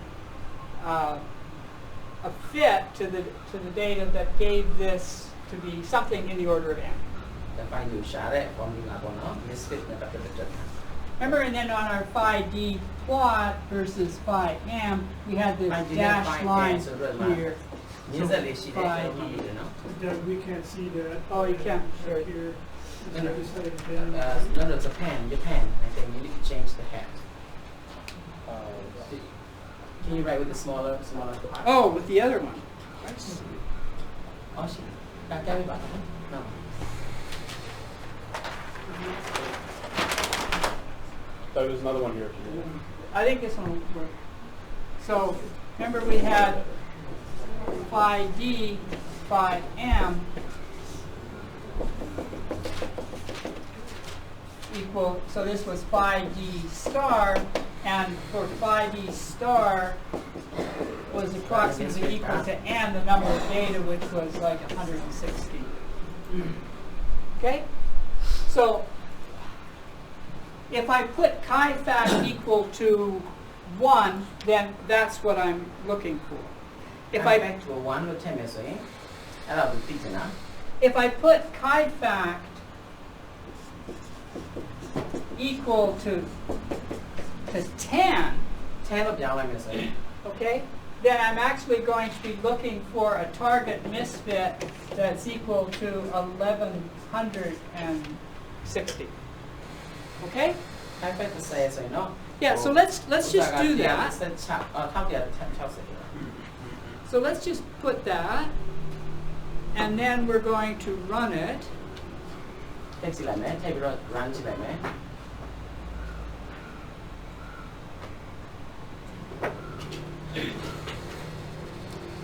a fit to the data that gave this to be something in the order of n. ဒါ find ယူရှာတဲ့ formula ပေါ့နော် misfit နဲ့ပတ်သက်တဲ့ Remember, and then on our phi d plot versus phi m, we had this Phi d dashed phi line m, so that here. နည်းစက်လေးရှိတယ် Phi ကျွန်တော်မှတ်တယ်နော် We can't see that. Oh, you can't. Right here. No, no. Just like pen. no it's a pen your pen I think you need to change the hat can you write with the smaller Oh, with the other one. အော်ရှိဒါကဲပြပါနော် There's another one here if you need. I think this one will work. So remember we had phi d, phi m equal, so this was phi d star, and for phi d star was approximately equal to n, the number of data, which was like 160. Okay? So if I put chi fact equal to 1, then that's what I'm looking for. If I back to 1 လို့ထည့်မယ်ဆိုရင်အဲ့ဒါကိုသိချင်တာ if I put chi fact equal to 10, 10လို့ပြောင်းလိုက်မယ်ဆိုရင် okay, then I'm actually going to be looking for a target misfit that's equal to 1160. Okay? high fact 10ဆိုရင်เนาะ Yeah, so let's just do that. ထောက်ပြ60 So let's just put that, and then we're going to run it. ထည့်ကြည့်လိုက်မယ်ထည့်ပြီးတော့ run ကြည့်လိုက်မယ်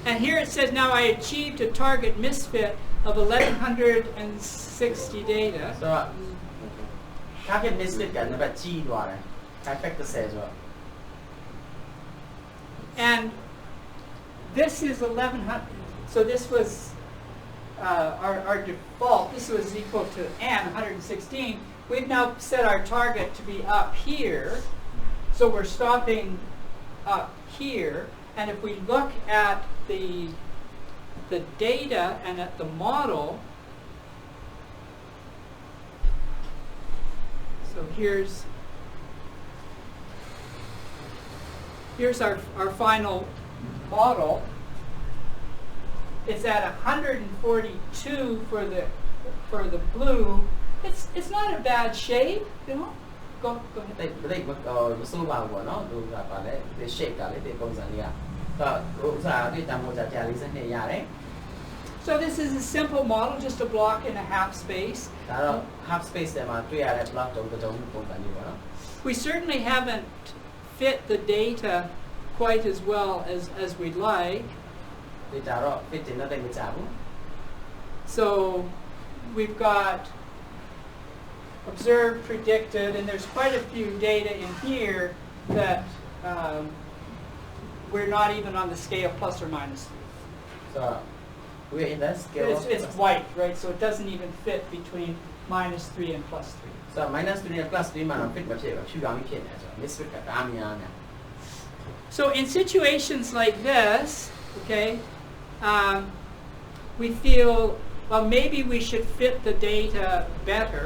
And here it says now I achieved a target misfit of 1160 data. ဆိုတော့ target misfit ကနံပါတ်ကြီးသွားတယ် high fact 10ဆိုတော့ And this is 1100. So this was our default. This was equal to n, 116. We've now set our target to be up here. So we're stopping up here. And if we look at the data and at the model, so here's our final model. It's at 142 for the blue. It's not a bad shape, you know. Go ahead. တိတ်မဆိုးပါဘူးပေါ့နော်သူကပါလေဒီ shape ကလေဒီပုံစံလေးကတော့ဥစားဒီတမိုးကြ42ရတယ် So this is a simple model, just a block in a half space. ဒါတော့ half space ထဲမှာတွေ့ရတဲ့ block တုံးပုံစံလေးပေါ့နော် We certainly haven't fit the data quite as well as we'd like. ဒီဒါတော့ fit တင်တော့တိတ်မကြဘူး So we've got observed, predicted, and there's quite a few data in here that we're not even on the scale plus or minus 3. so we're in that scale It's white, right? So it doesn't even fit between minus 3 and plus 3. so minus 3 နဲ့ plus 3မှာတော့ fit မဖြစ်ဘူးဖြူရောင်ဖြစ်နေဆိုတော့ misfit ကဒါများနေ So in situations like this, okay, we feel, well, maybe we should fit the data better.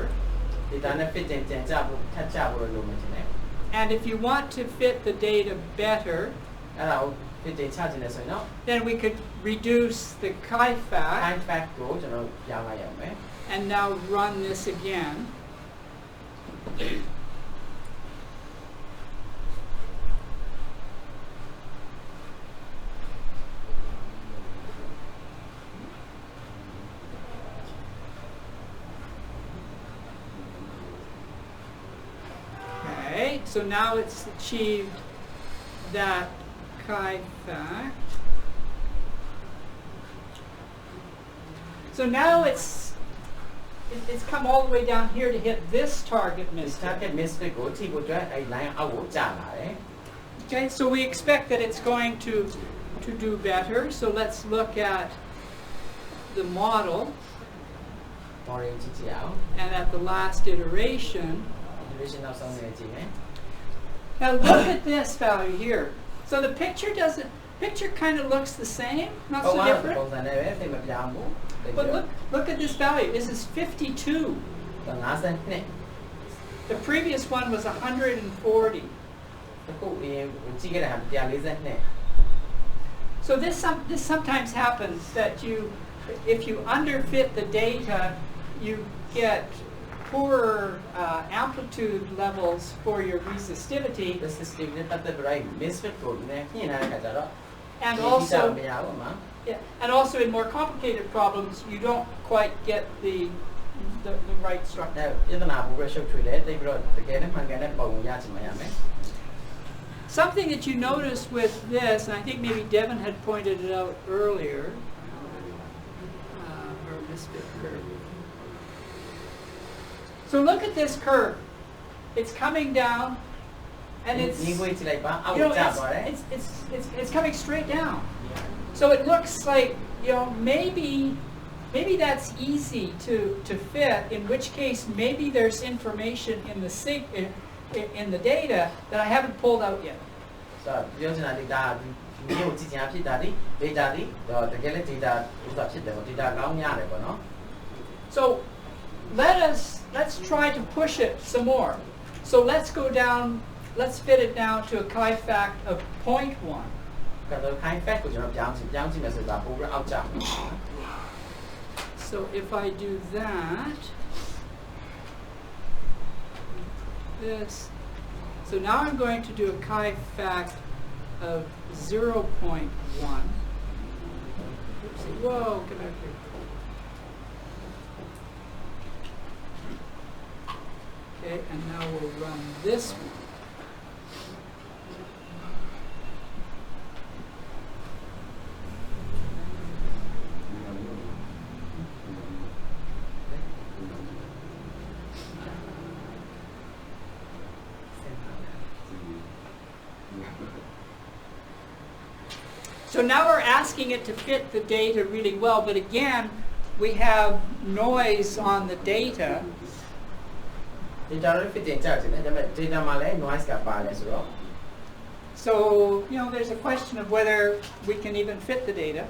ဒီဒါနဲ့ fit တင်ကြဖို့ထပ်ကြဖို့လိုမှတင်တယ် And if you want to fit the data better, အဲ့ဒါကို fit တင်ချခြင်းနဲ့ဆိုရင်တော့ then we could reduce the chi fact high fact ကိုကျွန်တော်ပြောင်းလိုက်ရအောင်မယ် and now run this again. Okay, so now it's achieved that chi fact. So now it's come all the way down here to hit this target this misfit. target misfit ကိုထိဖို့အတွက်အဲ့ line အောက်ကိုကျလာတယ် Okay, so we expect that it's going to do better. So let's look at the model model ကြည့်ကြည့်အောင် and at the last iteration. iteration နောက်ဆုံးနေကြည့်မယ် Now look at this value here. So the picture kind of looks the same, not so ပုံ different. စံနဲ့ပဲသိမပြောင်းဘူး But look at this value. This is 52. 52 The previous one was 140. တခုအရင်ကြည့်ခဲ့တဲ့ဟာ142 So this sometimes happens that if you underfit the data, you get poorer amplitude levels for your resistivity, the system နဲ့ပတ်သက်ပြီး misfit ကိုလည်းပြင်လာတဲ့အခါကျတော့ and also မရဘူးမှာ Yeah, and also in more complicated problems, you don't quite get the right structure. Something that you notice with this, and I think maybe Devin had pointed it out earlier, or misfit curve. So look at this curve. It's coming down, and it's it's coming straight down. So it looks like, you know, maybe that's easy to fit. In which case, maybe there's information in the data that I haven't pulled out yet. So let's try to push it some more. So let's go down. Let's fit it down to a chi-fact of 0.1. So if I do that, this, so now I'm going to do a chi-fact of 0.1. Oopsie, whoa, come back here. Okay, and now we'll run this one. So now we're asking it to fit the data really well, but again, we have noise on the data. So, you know, there's a question of whether we can even fit the data.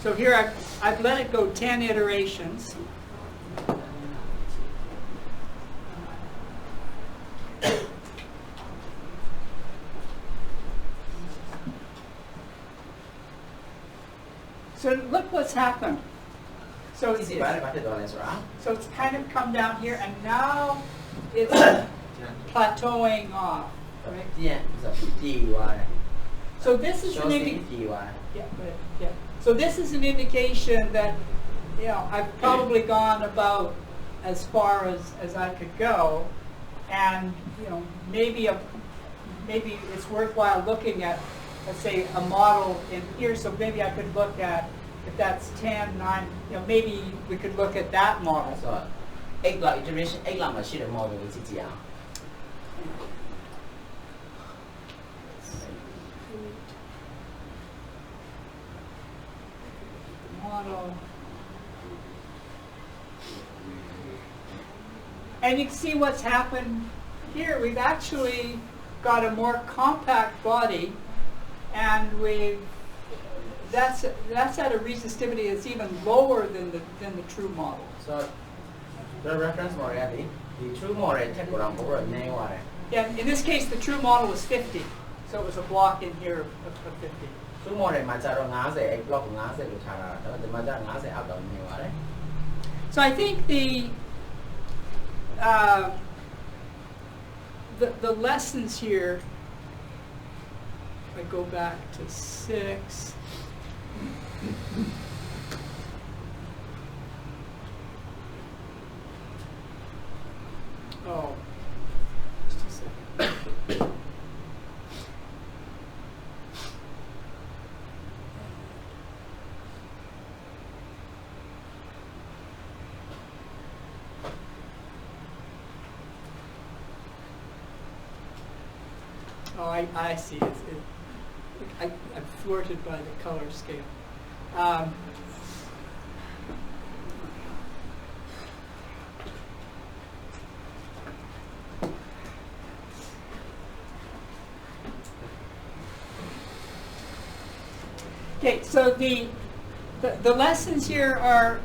So here I've let it go 10 iterations. So look what's happened. So it's kind of come down here, and now it's plateauing off. Right? So this is an So this is an indication that, you know, I've probably gone about as far as I could go, and, you know, maybe it's worthwhile looking at, let's say, a model in here. So maybe I could look at, if that's 10, 9, you know, maybe we could look at that model. So 8 iteration, 8 model model. And you can see what's happened here. We've actually got a more compact body, and that's at a resistivity that's even lower than the true model. So the reference model, the true model yeah, in this case, the true model was 50, so it was a block in here of 50. True model So I think the lessons here, if I go back to 6, oh, just a second. Oh, I see. I'm thwarted by the color scale. Okay, so the lessons here are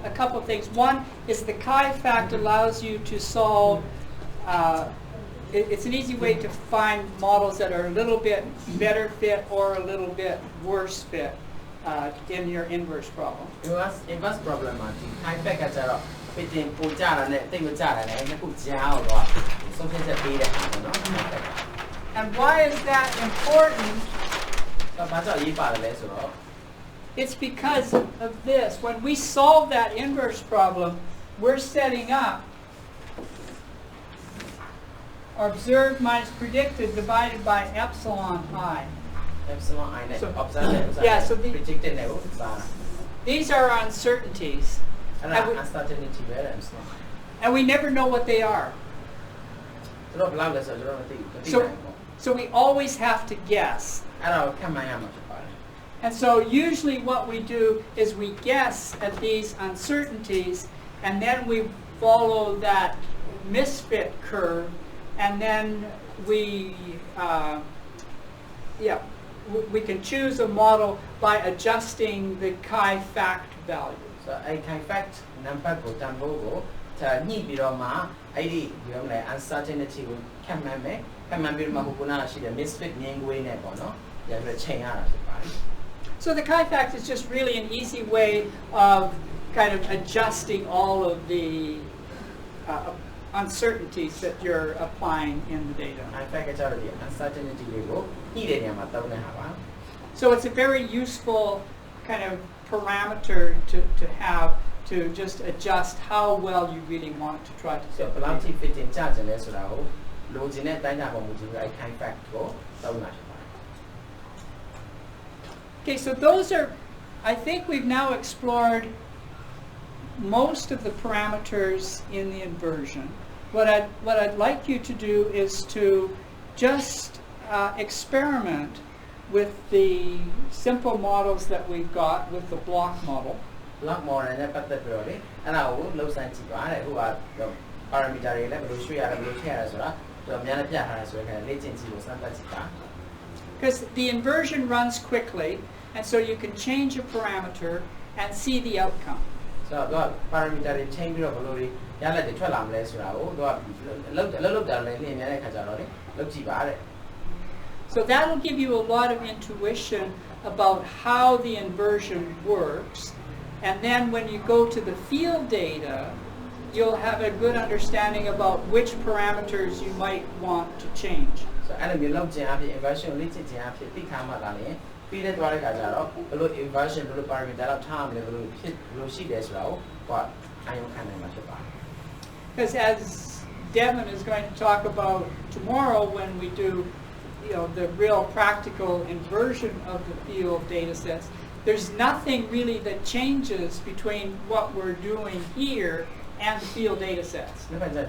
a couple of things. One is the chi-fact allows you to solve. It's an easy way to find models that are a little bit better fit or a little bit worse fit in your inverse problem. Inverse problem chi-fact And why is that important? It's because of this. When we solve that inverse problem, we're setting up observed minus predicted divided by epsilon I. Epsilon I. So- Observed. yeah, so predicted. These are uncertainties. And we never know what they are. So we always have to guess. And so usually what we do is we guess at these uncertainties, and then we follow that misfit curve, and then we can choose a model by adjusting the chi-fact value. So a chi-fact number go tambo to ni biroma ID uncertainty will come misfit So the chi-fact is just really an easy way of kind of adjusting all of the uncertainties that you're applying in the data. So it's a very useful kind of parameter to have to just adjust how well you really want to try to So fit the Planty data. fit in charge and less around Loginet Dynamo chi-fact go. Okay, so those are, I think we've now explored most of the parameters in the inversion. What I'd like you to do is to just experiment with the simple models that we've got with the block model. Block model and I will low science who are parameter level, Because the inversion runs quickly, and so you can change a parameter and see the outcome. So parameter change of Lori, Yala the 12 less, So that'll give you a lot of intuition about how the inversion works, and then when you go to the field data, you'll have a good understanding about which parameters you might want to change. So enemy love inversion little feed inversion parameter time level what I am Because as Devin is going to talk about tomorrow when we do the real practical inversion of the field data sets, there's nothing really that changes between what we're doing here and the field data sets. Inversion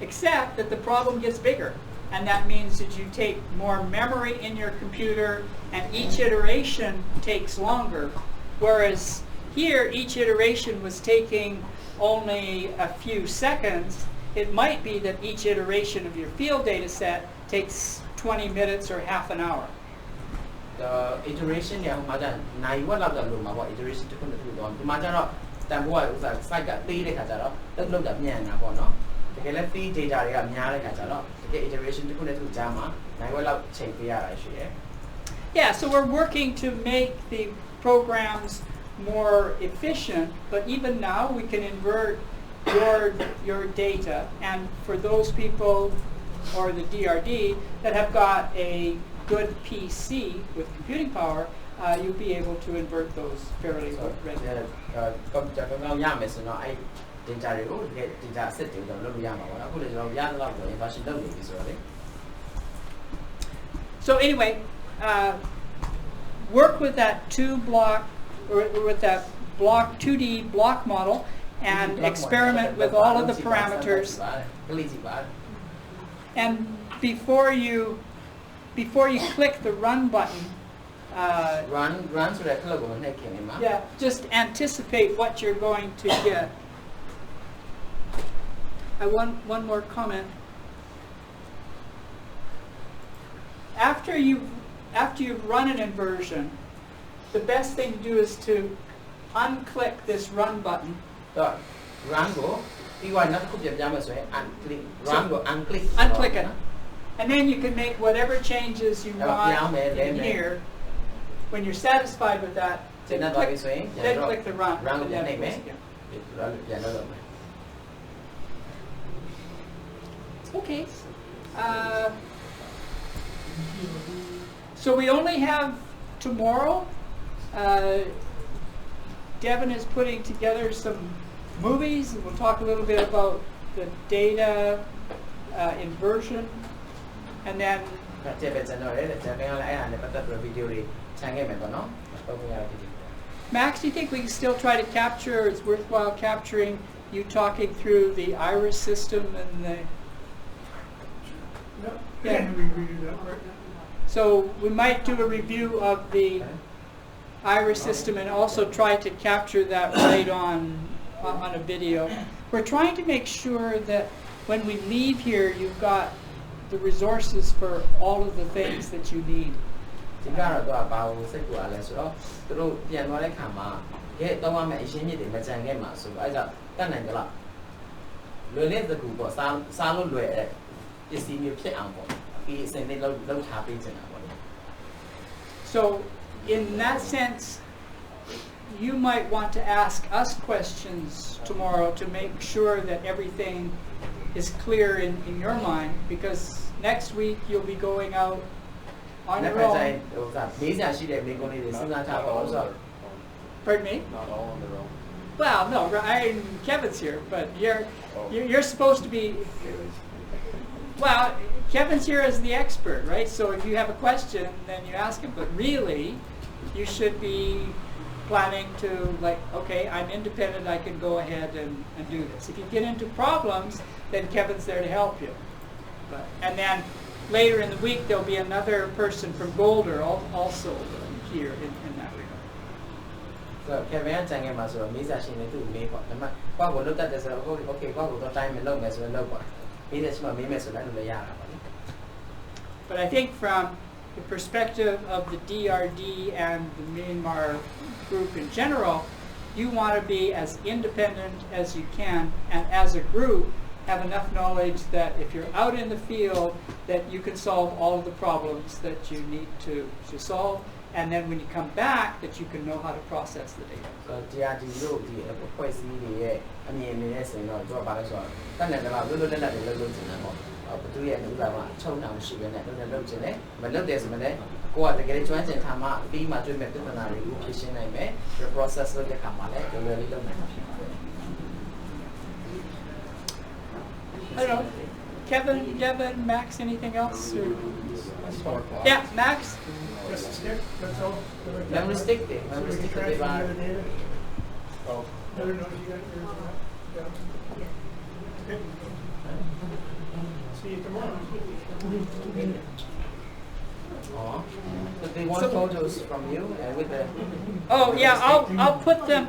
Except that the problem gets bigger, and that means that you take more memory in your computer and each iteration takes longer, whereas here each iteration was taking only a few seconds. It might be that each iteration of your field data set takes 20 minutes or half an hour. The iteration iteration Yeah, so we're working to make the programs more efficient, but even now we can invert your data, and for those people or the DRD that have got a good PC with computing power, you'll be able to invert those fairly readily. So anyway, work with that 2D block model and experiment with all of the parameters. And before you click the run button, just anticipate what you're going to get. I want one more comment. After you've run an inversion, the best thing to do is to unclick this run button. Unclick it. And then you can make whatever changes you want in here. When you're satisfied with that, Then then click the run. Run and the then name, it eh? goes again. Okay. So we only have tomorrow. Devin is putting together some movies, and we'll talk a little bit about the data inversion, and then Max, do you think we can still try to capture, it's worthwhile capturing you talking through the iris system and the... Yeah. So we might do a review of the iris system and also try to capture that right on a video. We're trying to make sure that when we leave here, you've got the resources for all of the things that you need. So in that sense, you might want to ask us questions tomorrow to make sure that everything is clear in your mind, because next week you'll be going out on your own. Pardon me? Not all on their own. Well, no, Kevin's here, but you're supposed to be. Well, Kevin's here as the expert, right? So if you have a question, then you ask him. But really, you should be planning to, like, okay, I'm independent, I can go ahead and do this. If you get into problems, then Kevin's there to help you. And then later in the week, there'll be another person from Boulder also here in that regard. So Kevin saying about so Misa she need to make what will look at this okay what will the time and long as well low. But I think from the perspective of the DRD and the Myanmar group in general, you want to be as independent as you can, and as a group have enough knowledge that if you're out in the field that you can solve all of the problems that you need to solve, and then when you come back that you can know how to process the data. So DRD look the policy the I mean in no do about so that never look at the look but do you know chow down ship and look in it but look there's a go out to get it joint and come out be my dream the process look at come out really don't I don't know. Kevin, Devin, Max, anything else? Yeah, Max? Just a stick, that's all. Memory stick there. Memory stick to the bar. Oh. Never know you got yours. Yeah. See you tomorrow. Oh. So they want photos from you and with the. Oh yeah, I'll put them.